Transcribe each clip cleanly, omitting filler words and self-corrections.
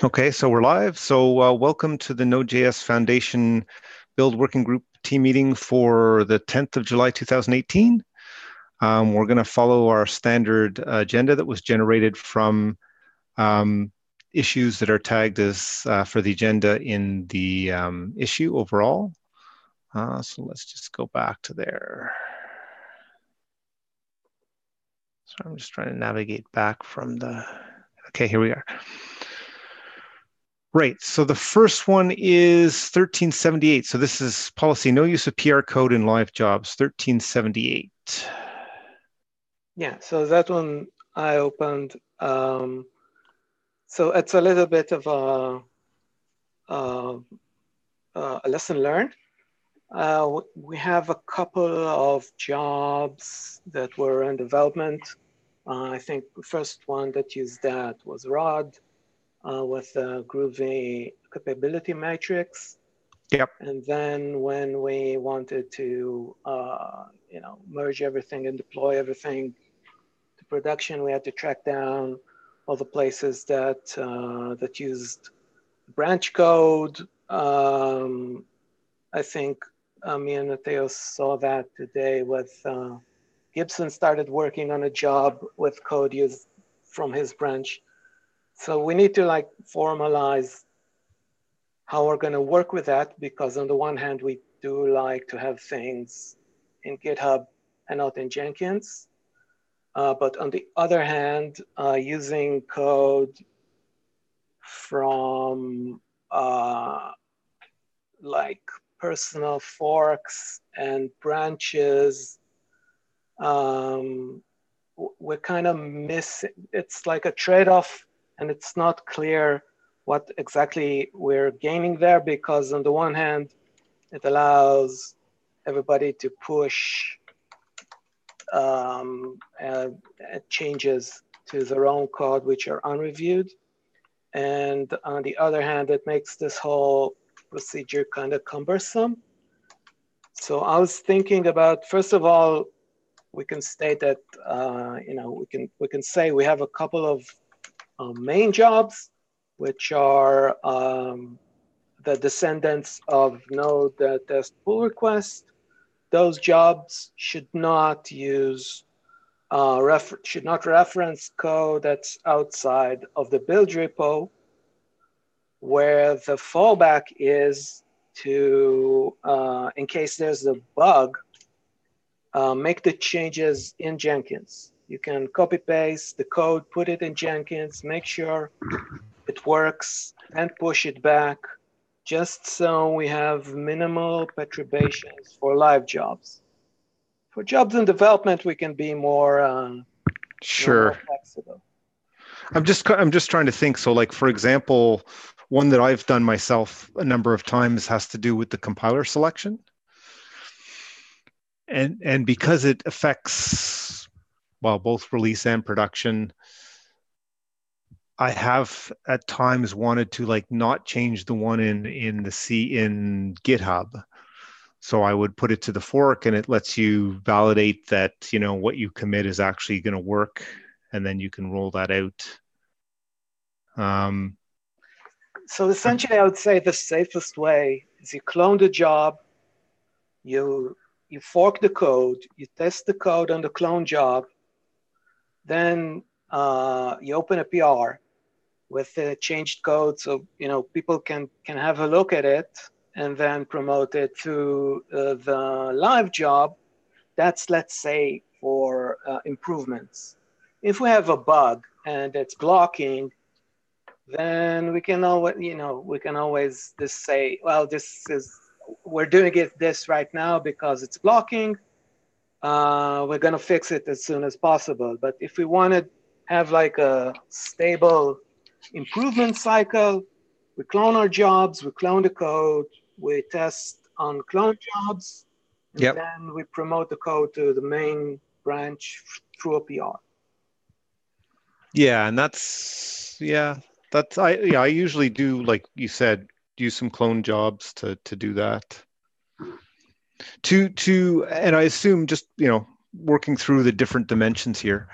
Okay, so we're live. So welcome to the Node.js Foundation Build Working Group team meeting for the 10th of July, 2018. We're going to follow our standard agenda that was generated from issues that are tagged as for the agenda in the issue overall. So let's just go back to there. So I'm just trying to navigate back from the, okay, here we are. Right, so the first one is 1378. So this is policy, no use of PR code in live jobs, 1378. Yeah, so that one I opened. So it's a little bit of a lesson learned. We have a couple of jobs that were in development. I think the first one that used that was Rod with the Groovy capability matrix. Yep. And then when we wanted to, merge everything and deploy everything to production, we had to track down all the places that that used branch code. I think me and Mateo saw that today with Gibson started working on a job with code used from his branch. So we need to like formalize how we're going to work with that, because on the one hand, we do like to have things in GitHub and not in Jenkins. But on the other hand, using code from like personal forks and branches, we're kind of missing. It's like a trade-off, and it's not clear what exactly we're gaining there, because on the one hand, it allows everybody to push changes to their own code, which are unreviewed. And on the other hand, it makes this whole procedure kind of cumbersome. So I was thinking about, first of all, we can state that, we can say we have a couple of main jobs, which are the descendants of Node.js pull request. Those jobs should not use, should not reference code that's outside of the build repo, where the fallback is to, in case there's a bug, make the changes in Jenkins. You can copy paste the code, put it in Jenkins, make sure it works, and push it back, just so we have minimal perturbations for live jobs. For jobs in development, we can be more sure. more flexible. I'm just trying to think. So, like for example, one that I've done myself a number of times has to do with the compiler selection, and because it affects, well, both release and production, I have at times wanted to like not change the one in GitHub. So I would put it to the fork, and it lets you validate that, what you commit is actually going to work, and then you can roll that out. So essentially, I would say the safest way is you clone the job, you fork the code, you test the code on the clone job, then you open a PR with the changed code, so people can have a look at it, and then promote it to the live job. That's, let's say, for improvements. If we have a bug and it's blocking, then we can always just say, well, we're doing this right now because it's blocking. We're gonna fix it as soon as possible. But if we want to have like a stable improvement cycle, we clone our jobs, we clone the code, we test on clone jobs, and then we promote the code to the main branch through a PR. Yeah, and I usually do, like you said, use some clone jobs to do that. And I assume, just working through the different dimensions here,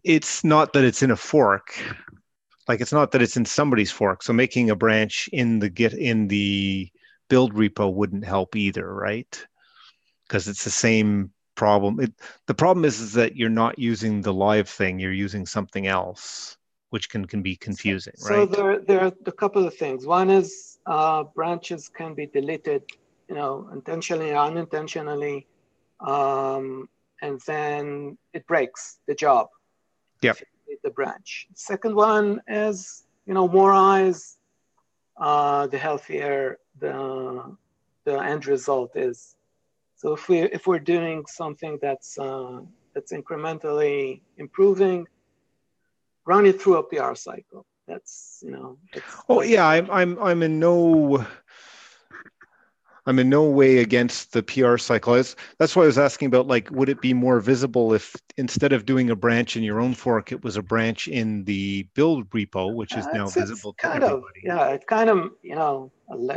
it's not that it's in a fork. Like it's not that it's in somebody's fork. So making a branch in the build repo wouldn't help either, right? Because it's the same problem. The problem is that you're not using the live thing, you're using something else, which can be confusing, So right? there are a couple of things. One is branches can be deleted, intentionally or unintentionally, and then it breaks the job Yep. if you delete the branch. Second one is, more eyes, the healthier the end result is. So if we're doing something that's incrementally improving, run it through a PR cycle. That's Oh like yeah, I'm in no way against the PR cycle. That's why I was asking about, like, would it be more visible if instead of doing a branch in your own fork, it was a branch in the build repo, which is now it's visible to kind of, everybody. yeah, it kind of,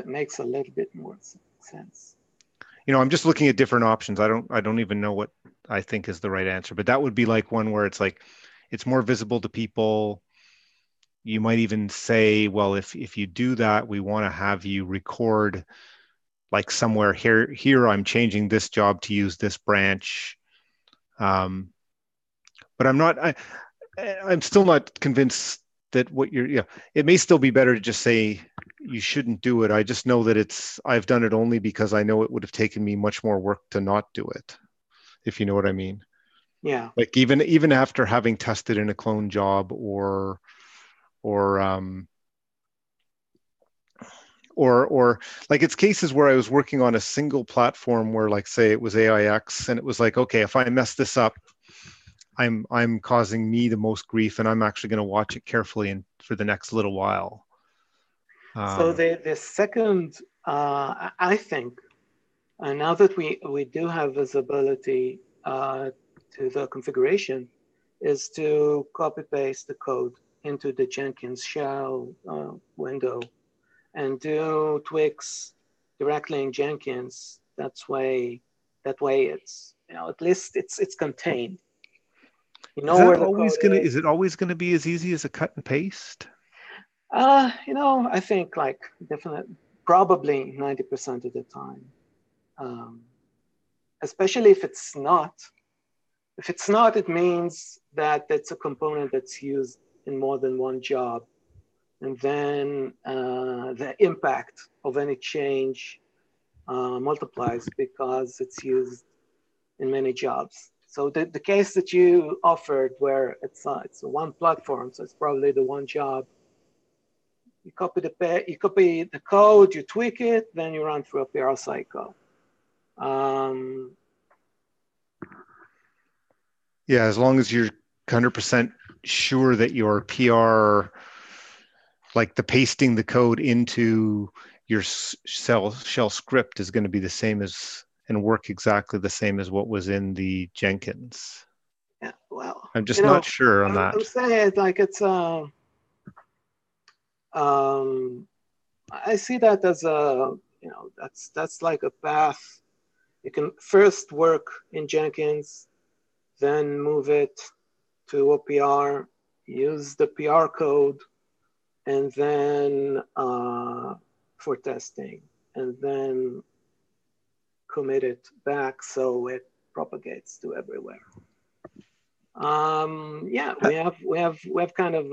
makes a little bit more sense. I'm just looking at different options. I don't even know what I think is the right answer, but that would be like one where it's like it's more visible to people. You might even say, well, if you do that, we want to have you record like somewhere here I'm changing this job to use this branch. But I'm still not convinced that it may still be better to just say you shouldn't do it. I just know that I've done it only because I know it would have taken me much more work to not do it, if you know what I mean. Yeah. Like even after having tested in a clone job or or like it's cases where I was working on a single platform where, like, say it was AIX, and it was like, okay, if I mess this up, I'm causing me the most grief, and I'm actually going to watch it carefully and for the next little while. So the second, I think, now that we do have visibility to the configuration, is to copy paste the code into the Jenkins shell window and do tweaks directly in Jenkins. That way it's, at least it's contained. Where the code Is is. it always going to be as easy as a cut and paste? I think like definitely, probably 90% of the time. Especially if it's not. If it's not, it means that it's a component that's used in more than one job. And then the impact of any change multiplies because it's used in many jobs. So the case that you offered where it's one platform, so it's probably the one job. You copy the code, you tweak it, then you run through a PR cycle. Yeah, as long as you're 100% sure that your PR, like the pasting the code into your shell script, is going to be the same as and work exactly the same as what was in the Jenkins. Yeah, well, I'm just not sure on that. I'm saying like it's I see that as that's like a path. You can first work in Jenkins, then move it to OPR, use the PR code, and then for testing, and then commit it back so it propagates to everywhere. Yeah, we have kind of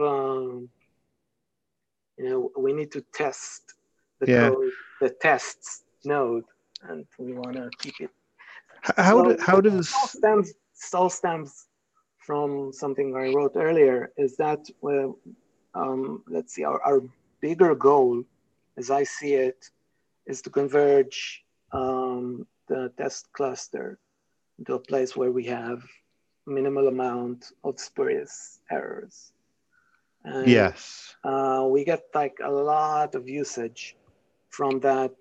we need to test the code, the tests node, and we want to keep it. How does it all stems from something I wrote earlier, is that let's see, our bigger goal, as I see it, is to converge the test cluster into a place where we have minimal amount of spurious errors. And yes, we get like a lot of usage from that.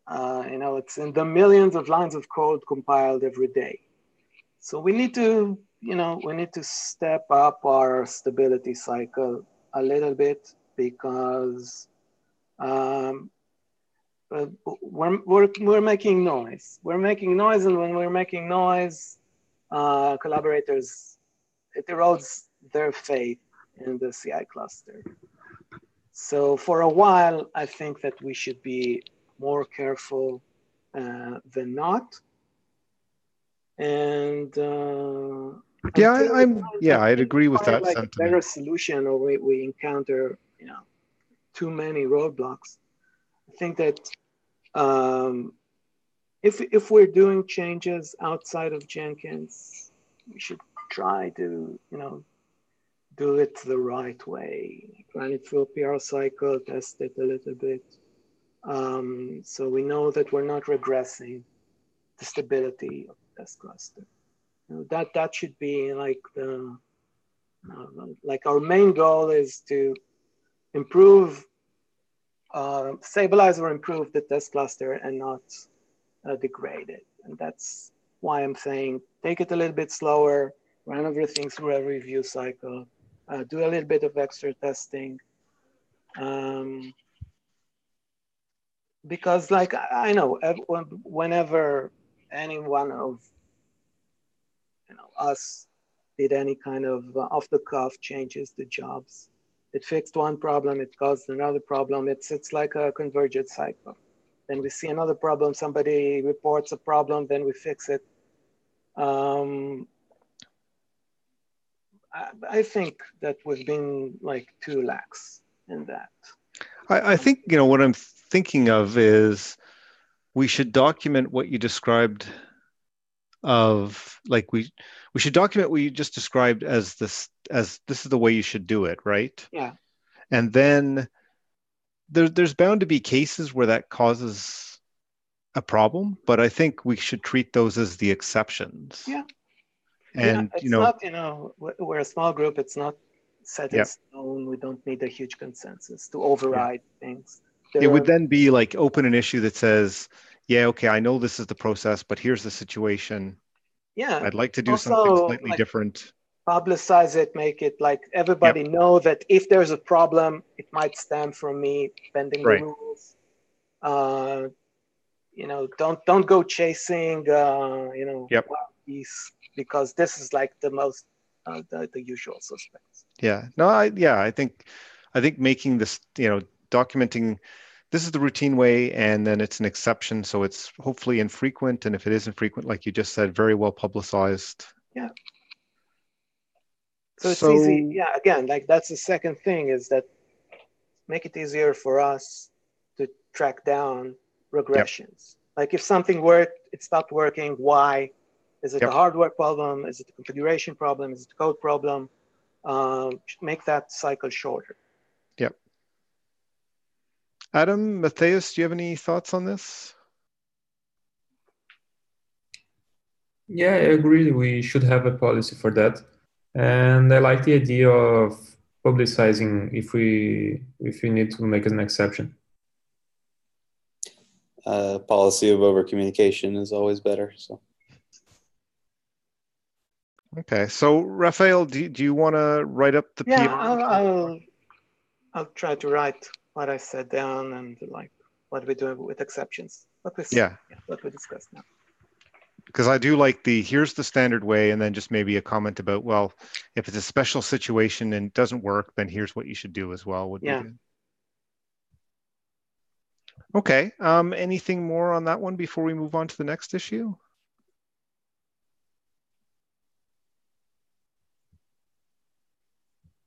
It's in the millions of lines of code compiled every day. So we need to step up our stability cycle a little bit, because we're making noise. We're making noise, and when we're making noise, collaborators, it erodes their faith in the CI cluster. So for a while, I think that we should be more careful than not. And Yeah, I'd until we agree with find that like a sentiment. better solution, or we encounter, too many roadblocks, I think that if we're doing changes outside of Jenkins, we should try to, do it the right way. Run it through a PR cycle, test it a little bit. So we know that we're not regressing the stability of the test cluster. That should be like our main goal is to improve, stabilize or improve the test cluster and not degrade it. And that's why I'm saying take it a little bit slower, run everything through a review cycle, do a little bit of extra testing. Because like I know whenever any one of us did any kind of off-the-cuff changes to jobs, it fixed one problem, it caused another problem. It's like a convergent cycle. Then we see another problem, somebody reports a problem, then we fix it. I think that we've been like too lax in that. I think, what I'm thinking of is we should document what you described of like we should document what you just described as this is the way you should do it, right? Yeah. And then there's bound to be cases where that causes a problem, but I think we should treat those as the exceptions. Yeah. And it's not, we're a small group, it's not set in yeah. stone. We don't need a huge consensus to override things. It would then be like open an issue that says, yeah, okay, I know this is the process, but here's the situation. Yeah. I'd like to do also, something slightly like, different. Publicize it, make it like everybody know that if there's a problem, it might stem from me bending the rules. Don't go chasing, wild geese, because this is like the most the usual suspects. Yeah. No, I think making this, documenting this is the routine way, and then it's an exception, so it's hopefully infrequent, and if it is infrequent, like you just said, very well publicized. Yeah. So it's easy. Yeah, again, like that's the second thing, is that make it easier for us to track down regressions. Like if something worked, it stopped working, why? Is it a hardware problem? Is it a configuration problem? Is it a code problem? Make that cycle shorter. Yep. Adam, Matthias, do you have any thoughts on this? Yeah, I agree. We should have a policy for that. And I like the idea of publicizing if we need to make an exception. Policy of over communication is always better. So. Okay, so Raphael, do you want to write up the PR? Yeah, I'll try to write what I said down and like what we do with exceptions. What we discussed now. Because I do like here's the standard way, and then just maybe a comment about, well, if it's a special situation and it doesn't work, then here's what you should do as well would be good. Okay, anything more on that one before we move on to the next issue?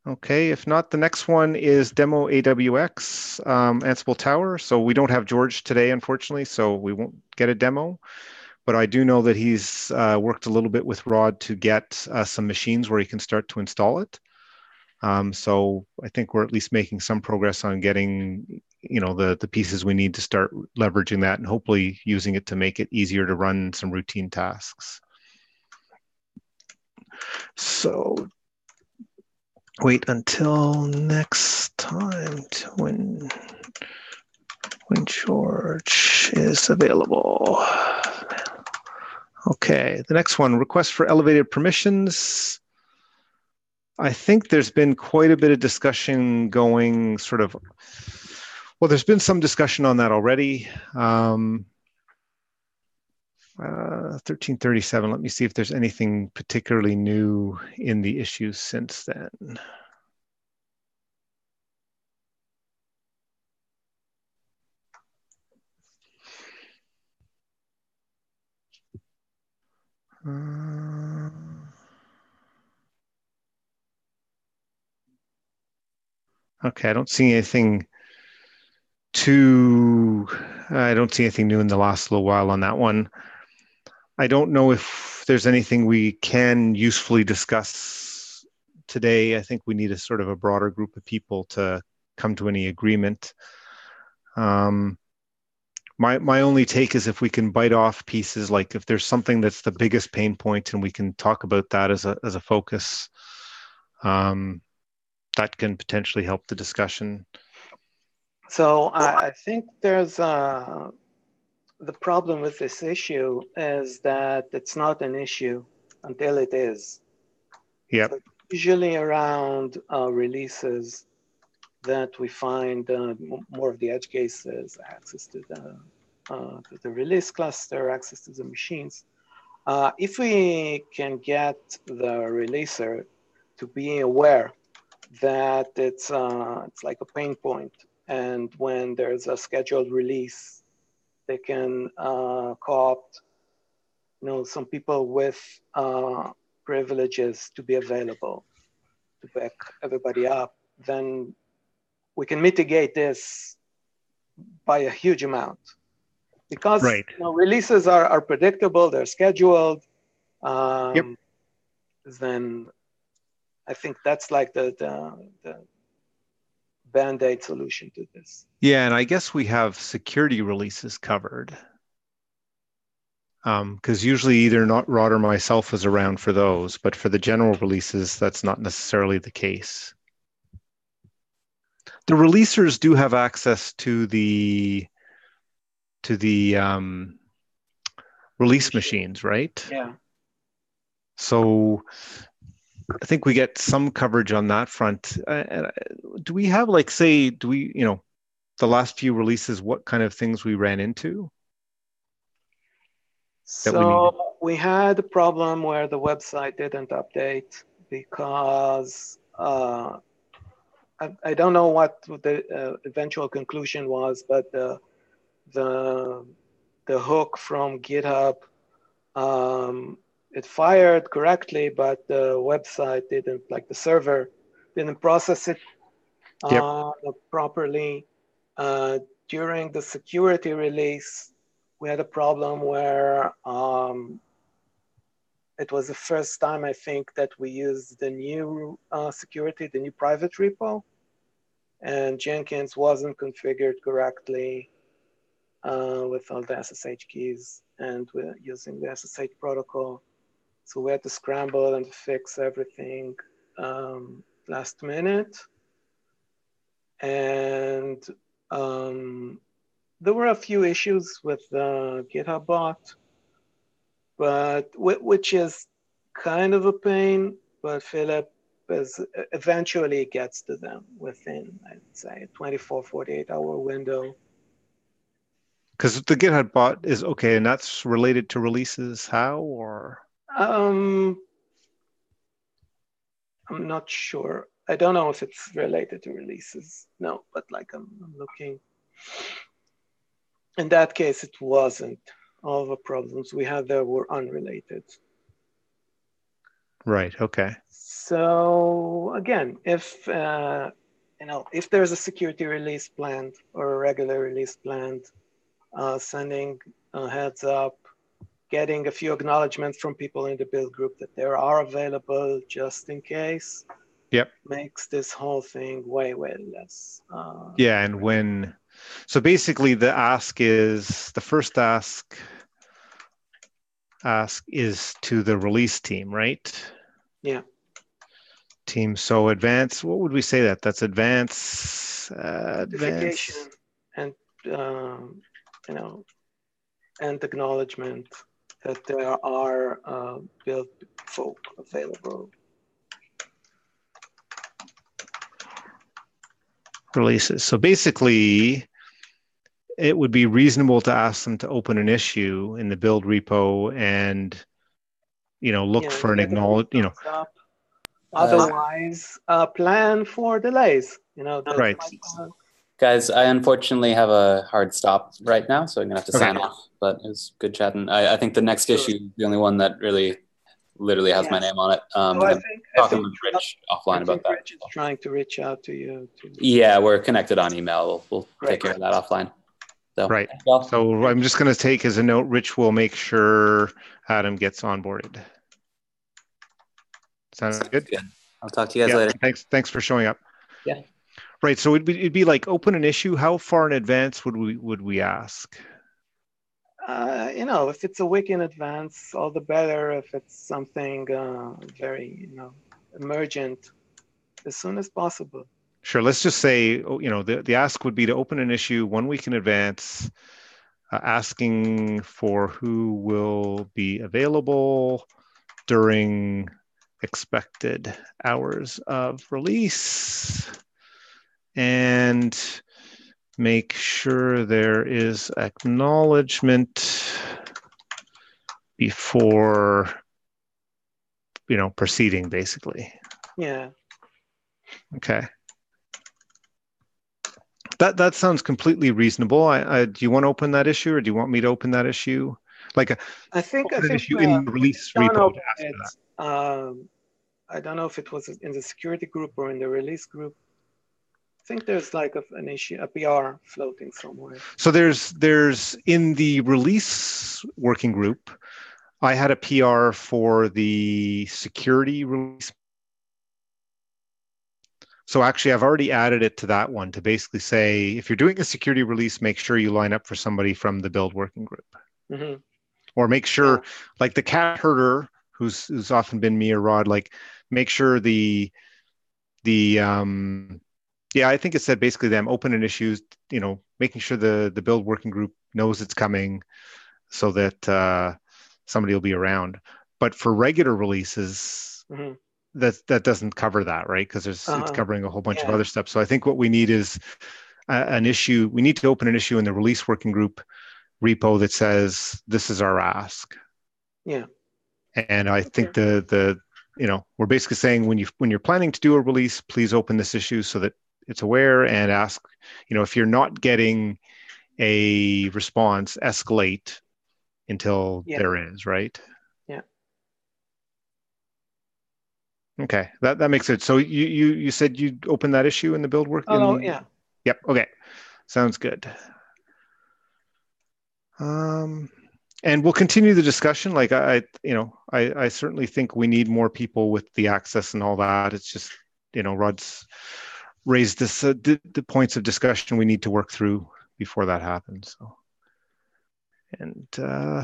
Okay, if not, the next one is demo AWX, Ansible Tower. So we don't have George today, unfortunately, so we won't get a demo. But I do know that he's worked a little bit with Rod to get some machines where he can start to install it. So I think we're at least making some progress on getting, the pieces we need to start leveraging that and hopefully using it to make it easier to run some routine tasks. So wait until next time when George is available. Okay, the next one, request for elevated permissions. I think there's been quite a bit of discussion going there's been some discussion on that already. 1337, let me see if there's anything particularly new in the issues since then. Okay, I don't see anything new in the last little while on that one. I don't know if there's anything we can usefully discuss today. I think we need a sort of a broader group of people to come to any agreement. My only take is if we can bite off pieces, like if there's something that's the biggest pain point and we can talk about that as a focus, that can potentially help the discussion. So I think there's the problem with this issue is that it's not an issue until it is. Yep. So usually around releases that we find more of the edge cases, access to the release cluster, access to the machines. If we can get the releaser to be aware that it's like a pain point, and when there's a scheduled release, they can co-opt, some people with privileges to be available to back everybody up, then we can mitigate this by a huge amount. Because right. Releases are predictable, they're scheduled. Yep. Then I think that's like the Band-Aid solution to this. Yeah, and I guess we have security releases covered. Because usually either not Rod or myself is around for those, but for the general releases, that's not necessarily the case. The releasers do have access to the release machines, right? Yeah. So I think we get some coverage on that front. Do we have the last few releases, what kind of things we ran into? So we had a problem where the website didn't update because I don't know what the eventual conclusion was, but the hook from GitHub, it fired correctly, but the website didn't, like the server didn't process it properly. During the security release, we had a problem where it was the first time, I think, that we used the new security, the new private repo, and Jenkins wasn't configured correctly with all the SSH keys, and we're using the SSH protocol. So we had to scramble and fix everything last minute. And there were a few issues with the GitHub bot, but which is kind of a pain, but Philip eventually gets to them within, I'd say, a 24, 48-hour window. Because the GitHub bot is okay, and that's related to releases. How or? I'm not sure. I don't know if it's related to releases. No, but like I'm looking. In that case, it wasn't. All the problems we had there were unrelated. Right. Okay. So again, if there's a security release planned or a regular release planned, sending a heads up, getting a few acknowledgements from people in the build group that they are available just in case. Yep. Makes this whole thing way less. Yeah, and so basically the first ask is to the release team, right? Yeah. Team. So advance. What would we say that's advance? Notification and and acknowledgement that there are build folk available. Releases. So basically, it would be reasonable to ask them to open an issue in the build repo and, look for an acknowledge. Otherwise, plan for delays. Right. Guys, I unfortunately have a hard stop right now, so I'm going to have to Okay. sign off. But it was good chatting. I think the next issue is the only one that really literally has my name on it. So and I'm talking with Rich offline about that. Rich is trying to reach out to you. Yeah, we're connected on email. We'll take care of that offline. So, Right. well, So I'm just going to take as a note, Rich will make sure Adam gets onboarded. Sounds good? I'll talk to you guys later. Thanks for showing up. Yeah. Right. So it'd be like open an issue. How far in advance would we ask? If it's a week in advance, all the better. If it's something very, emergent, as soon as possible. Sure. Let's just say, the ask would be to open an issue 1 week in advance, asking for who will be available during expected hours of release, and make sure there is acknowledgement before, proceeding, basically. Yeah. Okay. That sounds completely reasonable. Do you want to open that issue, or do you want me to open that issue? I think an issue in the release repo to ask for that. I don't know if it was in the security group or in the release group. I think there's like an issue, a PR floating somewhere. So there's in the release working group, I had a PR for the security release. So actually, I've already added it to that one to basically say, if you're doing a security release, make sure you line up for somebody from the build working group. Mm-hmm. Or make sure, like the cat herder, who's often been me or Rod, like make sure I think it said basically them open an issues, making sure the build working group knows it's coming so that somebody will be around. But for regular releases, mm-hmm. that doesn't cover that, right? Because it's covering a whole bunch of other stuff. So I think what we need is an issue. We need to open an issue in the release working group repo that says this is our ask. Yeah. And I think we're basically saying when you're planning to do a release, please open this issue so that it's aware, and ask, if you're not getting a response, escalate until there is, right? Yeah. Okay, that makes it. So you said you'd open that issue in the build work? Yeah. Yep. Okay, sounds good. And we'll continue the discussion. Like I certainly think we need more people with the access and all that. It's just, Rod's raised this the points of discussion we need to work through before that happens. So, and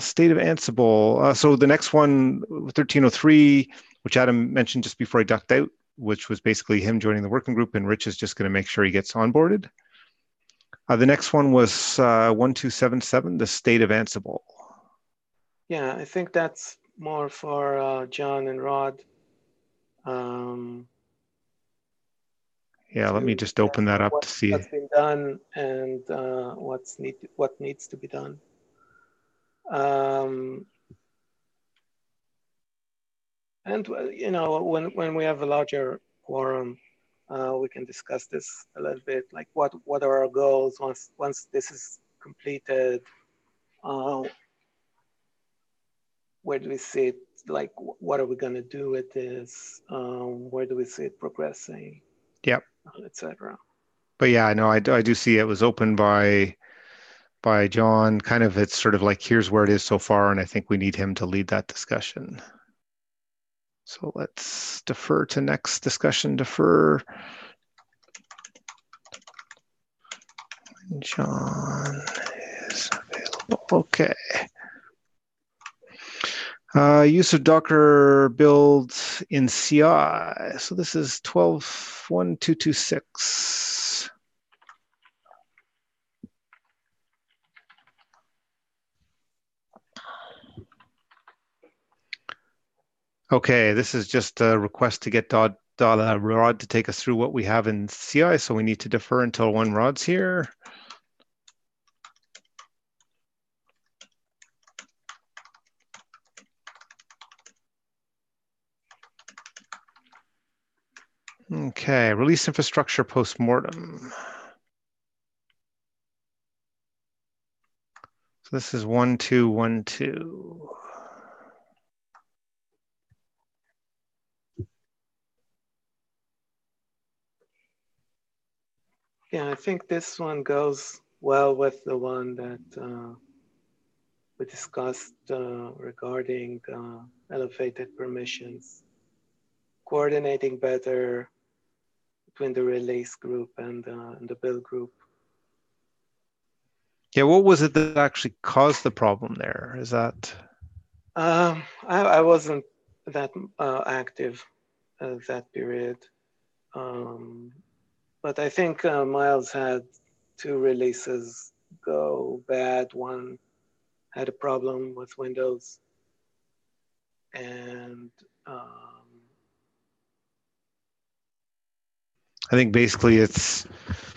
state of Ansible. So the next one, 1303, which Adam mentioned just before I ducked out, which was basically him joining the working group, and Rich is just going to make sure he gets onboarded. The next one was 1277, the state of Ansible. Yeah, I think that's more for John and Rod. Yeah, let me just open that up to see what's been done and what needs to be done. And when we have a larger quorum, we can discuss this a little bit. Like what are our goals once this is completed? Where do we see it? Like, what are we going to do with this? Where do we see it progressing? Yep. Etc. But yeah, no, I do see it was opened by John. Kind of, it's sort of like, here's where it is so far, and I think we need him to lead that discussion. So let's defer to next discussion. Defer. John is available. Okay. Use of Docker build in CI. So this is 12.1.226. Okay, this is just a request to get Rod to take us through what we have in CI. So we need to defer until when Rod's here. Okay, release infrastructure postmortem. this is 1212. Yeah, I think this one goes well with the one that we discussed regarding elevated permissions, coordinating better between the release group and the build group. Yeah, what was it that actually caused the problem there? Is that? I wasn't that active that period. But I think Miles had 2 releases go bad. One had a problem with Windows, and I think basically it's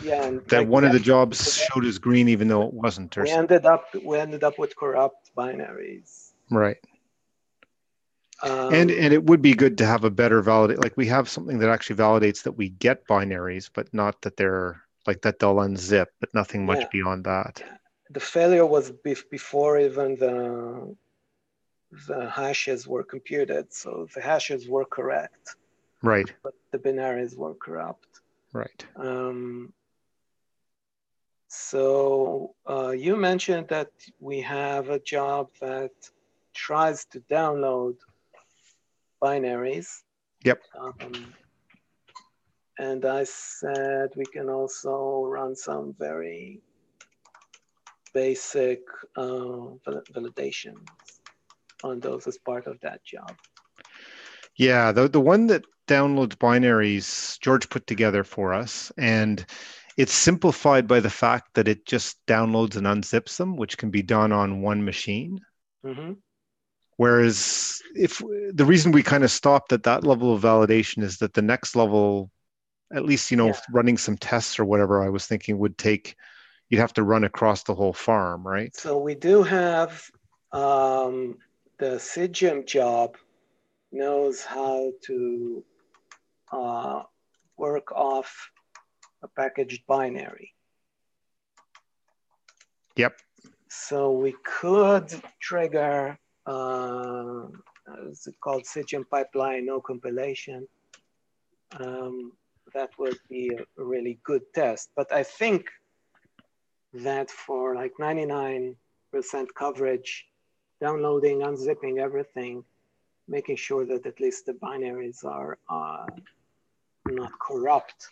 and that like one of the jobs showed as green even though it wasn't. We ended up with corrupt binaries. Right. And it would be good to have a better validate, like we have something that actually validates that we get binaries, but not that they're like that they'll unzip, but nothing much beyond that. Yeah. The failure was before even the hashes were computed. So the hashes were correct. Right. But the binaries were corrupt. Right. So you mentioned that we have a job that tries to download binaries. Yep. And I said we can also run some very basic validations on those as part of that job. Yeah, the one that downloads binaries, George put together for us, and it's simplified by the fact that it just downloads and unzips them, which can be done on one machine. Mm-hmm. Whereas if the reason we kind of stopped at that level of validation is that the next level, at least, running some tests or whatever, I was thinking would take, you'd have to run across the whole farm, right? So we do have the SIGIM job knows how to work off a packaged binary. Yep. So we could trigger, it's called SIGIM pipeline, no compilation. That would be a really good test. But I think that for like 99% coverage, downloading, unzipping everything, making sure that at least the binaries are not corrupt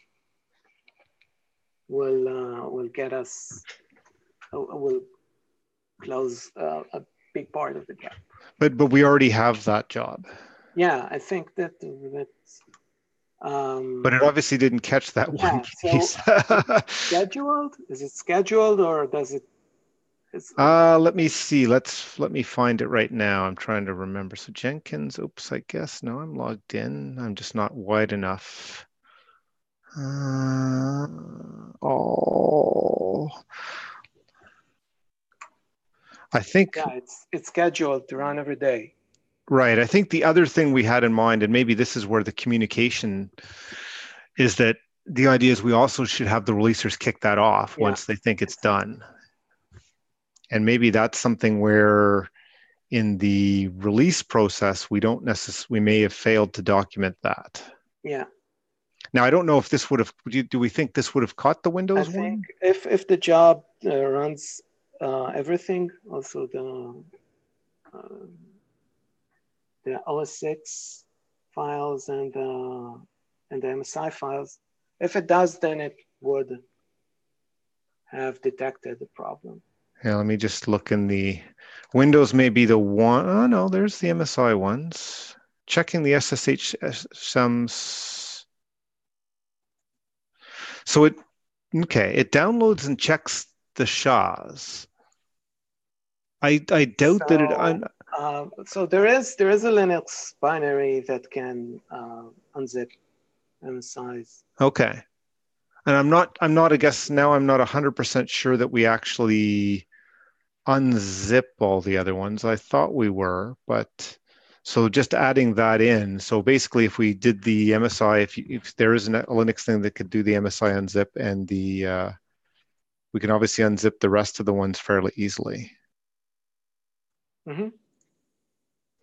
will get us, will close a big part of the gap. But we already have that job. Yeah, I think that but it obviously didn't catch that one piece. So scheduled? Is it scheduled or does it? Let me see. Let me find it right now. I'm trying to remember. So Jenkins, oops, I guess. No, I'm logged in. I'm just not wide enough. I think. Yeah, it's scheduled to run every day. Right. I think the other thing we had in mind, and maybe this is where the communication is, that the idea is we also should have the releasers kick that off once they think it's done. And maybe that's something where in the release process, we may have failed to document that. Yeah. Now, I don't know if this would have, do we think this would have caught the Windows one? I think if the job runs everything, also the OS6 files and the MSI files, if it does, then it would have detected the problem. Yeah, let me just look in the Windows. May be the one. Oh no, there's the MSI ones. Checking the SSH sums. So it downloads and checks the SHAs. I doubt that it. So there is a Linux binary that can unzip MSIs. Okay. And I'm not, I guess now I'm not 100% sure that we actually unzip all the other ones. I thought we were, but so just adding that in. So basically if we did the MSI, if there is a Linux thing that could do the MSI unzip and we can obviously unzip the rest of the ones fairly easily.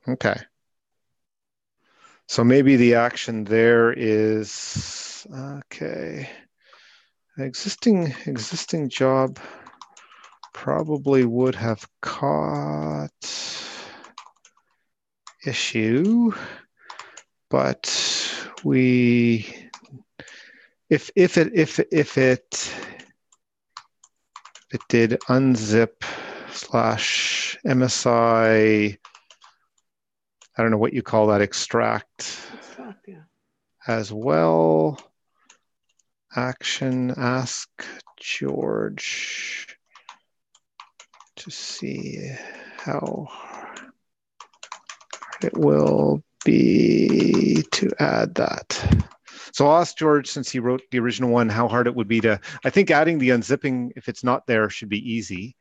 Okay. So maybe the action there is, okay. Existing job probably would have caught issue, but if it did unzip / MSI, I don't know what you call that, extract yeah. as well. Action, ask George to see how hard it will be to add that. So I'll ask George, since he wrote the original one, how hard it would be to, I think adding the unzipping, if it's not there, should be easy.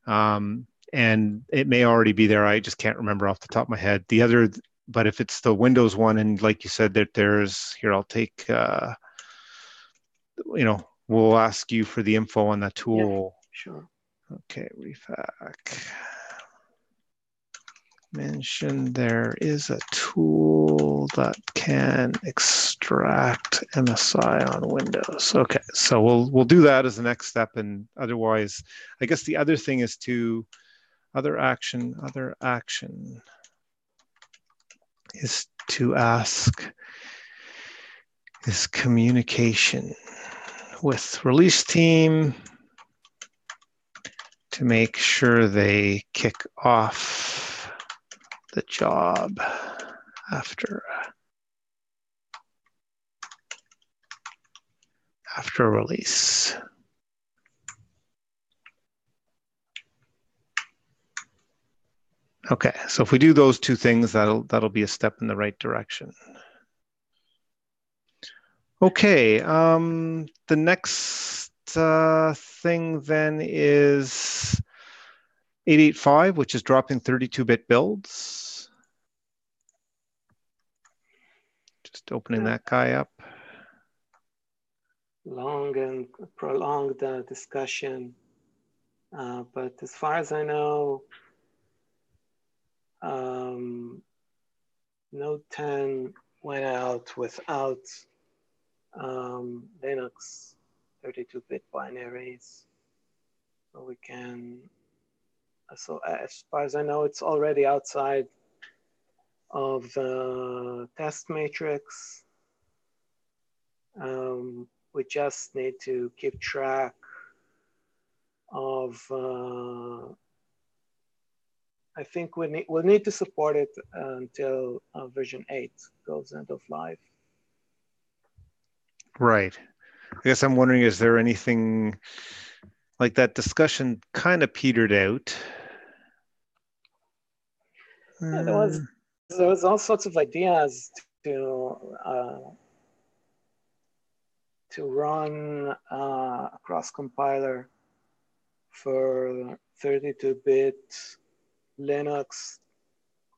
And it may already be there. I just can't remember off the top of my head. The other, but if it's the Windows one, and like you said, that there's, here, I'll take, we'll ask you for the info on that tool. Yeah, sure. Okay, refac. Mention there is a tool that can extract MSI on Windows. Okay, so we'll do that as the next step, and otherwise, I guess the other thing is to other action is to ask, is communication with release team to make sure they kick off the job after release. Okay, so if we do those two things, that'll be a step in the right direction. Okay, the next thing then is 885, which is dropping 32-bit builds. Just opening that guy up. Long and prolonged discussion, but as far as I know, Node 10 went out without Linux 32-bit binaries. So we can, so as far as I know, it's already outside of the test matrix. We just need to keep track of, I think we'll need to support it until version 8 goes end of life. Right. I guess I'm wondering, is there anything like that discussion kind of petered out? Yeah, there was all sorts of ideas to run a cross compiler for 32-bit Linux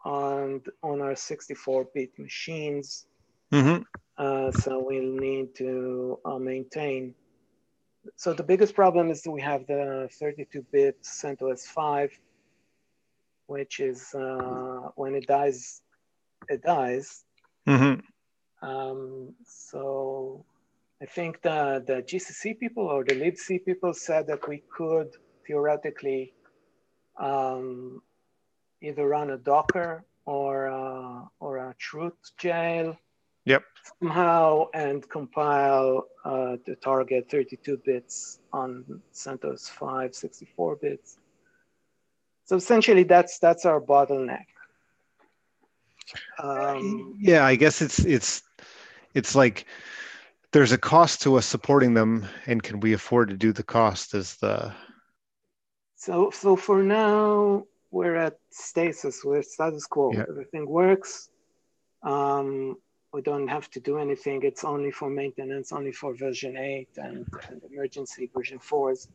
on our 64-bit machines. Mm-hmm. So we'll need to maintain. So the biggest problem is that we have the 32-bit CentOS 5, which is when it dies, it dies. Mm-hmm. So I think the GCC people or the libc people said that we could theoretically either run a Docker or a truth jail. Yep. Somehow and compile the target 32 bits on CentOS 5, 64 bits. So essentially, that's our bottleneck. Yeah, I guess it's like there's a cost to us supporting them, and can we afford to do the cost? Is the so for now we're at stasis, we're status quo. Yeah. Everything works. We don't have to do anything. It's only for maintenance, only for version 8 and emergency version 4s.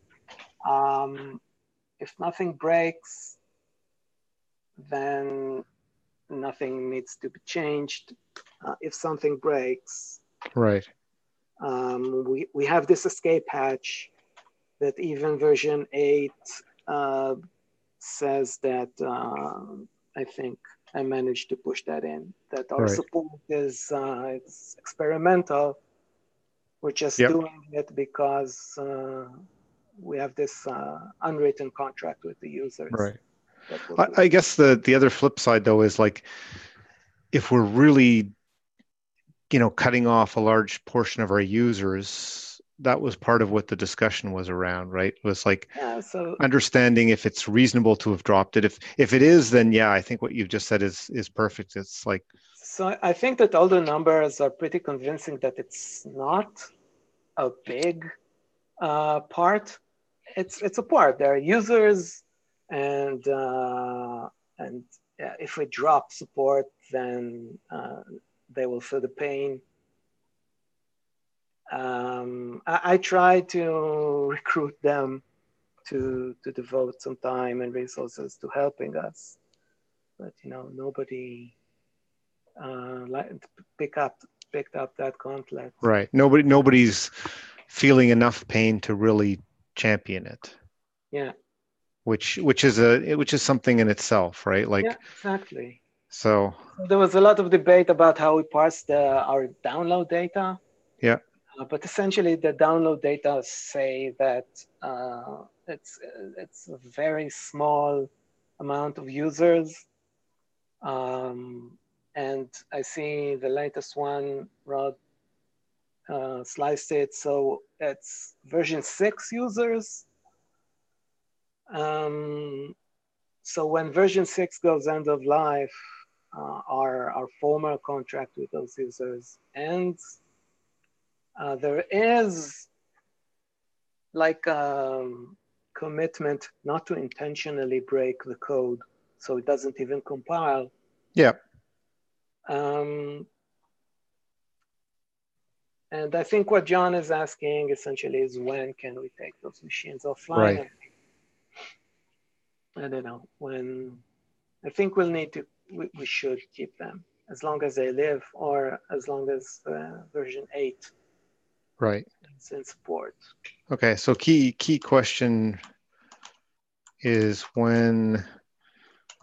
If nothing breaks, then nothing needs to be changed. If something breaks, right. We have this escape hatch that even version 8 says that I think I managed to push that in, that our support is it's experimental. We're just doing it because we have this unwritten contract with the users. Right. I guess the other flip side, though, is like, if we're really, cutting off a large portion of our users, that was part of what the discussion was around, right? It was like understanding if it's reasonable to have dropped it. If it is, then yeah, I think what you've just said is perfect. It's like, so I think that all the numbers are pretty convincing that it's not a big part. It's a part. There are users, and if we drop support, then they will feel the pain. I try to recruit them to devote some time and resources to helping us, but nobody picked up that gauntlet. Right. Nobody's feeling enough pain to really champion it. Yeah. Which is something in itself, right? Like, yeah, exactly. So there was a lot of debate about how we parse our download data. Yeah. But essentially, the download data say that it's a very small amount of users. And I see the latest one, Rod sliced it, so it's version 6 users. So when version 6 goes end of life, our former contract with those users ends. There is like commitment not to intentionally break the code, so it doesn't even compile. Yeah. And I think what John is asking essentially is, when can we take those machines offline? Right. I don't know when. I think we'll need to. We should keep them as long as they live, or as long as version 8. Right. Is in support. Okay. So key question is when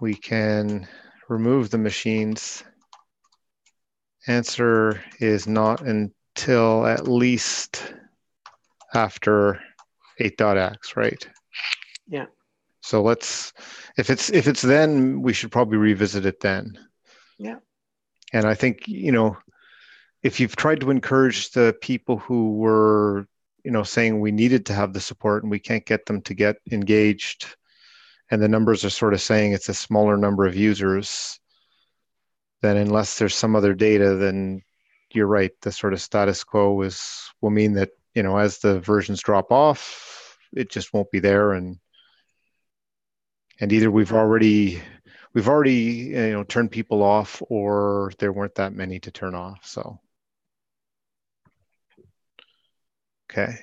we can remove the machines. Answer is not until at least after 8.x, right? Yeah. So if it's then, we should probably revisit it then. Yeah. And I think, if you've tried to encourage the people who were, saying we needed to have the support and we can't get them to get engaged, and the numbers are sort of saying it's a smaller number of users, then unless there's some other data, then you're right. The sort of status quo will mean that, as the versions drop off, it just won't be there. And either we've already turned people off, or there weren't that many to turn off. So, okay.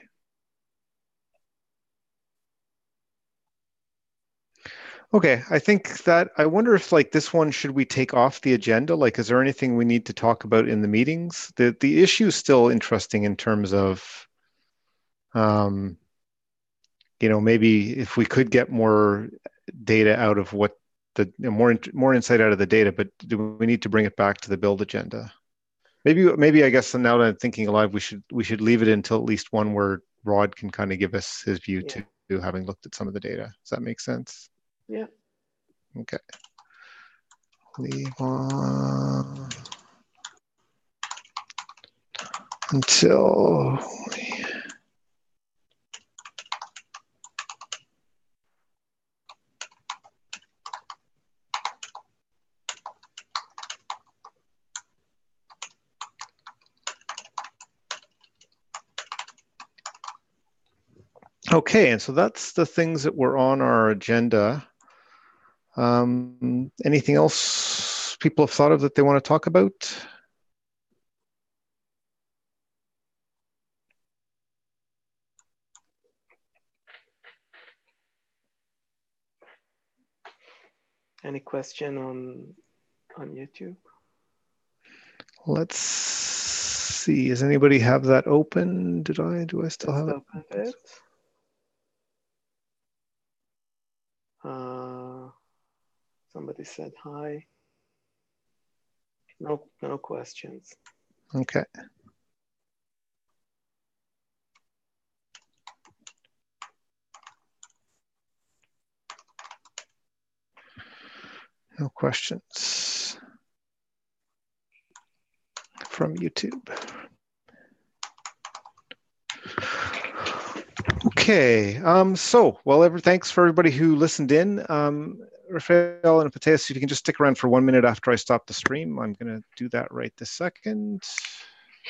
Okay, I think that, I wonder if like this one, should we take off the agenda? Like, is there anything we need to talk about in the meetings? The issue is still interesting in terms of, maybe if we could get more data out of what more insight out of the data, but do we need to bring it back to the build agenda? Maybe I guess now that I'm thinking alive, we should leave it until at least one where Rod can kind of give us his view to having looked at some of the data. Does that make sense? Yeah. Okay. Leave on until Okay, and so that's the things that were on our agenda. Anything else people have thought of that they want to talk about? Any question on YouTube? Let's see. Does anybody have that open? Do I still have it? Somebody said hi. No questions. Okay. No questions from YouTube. Okay, thanks for everybody who listened in. Rafael and Mateus, if you can just stick around for 1 minute after I stop the stream, I'm going to do that right this second.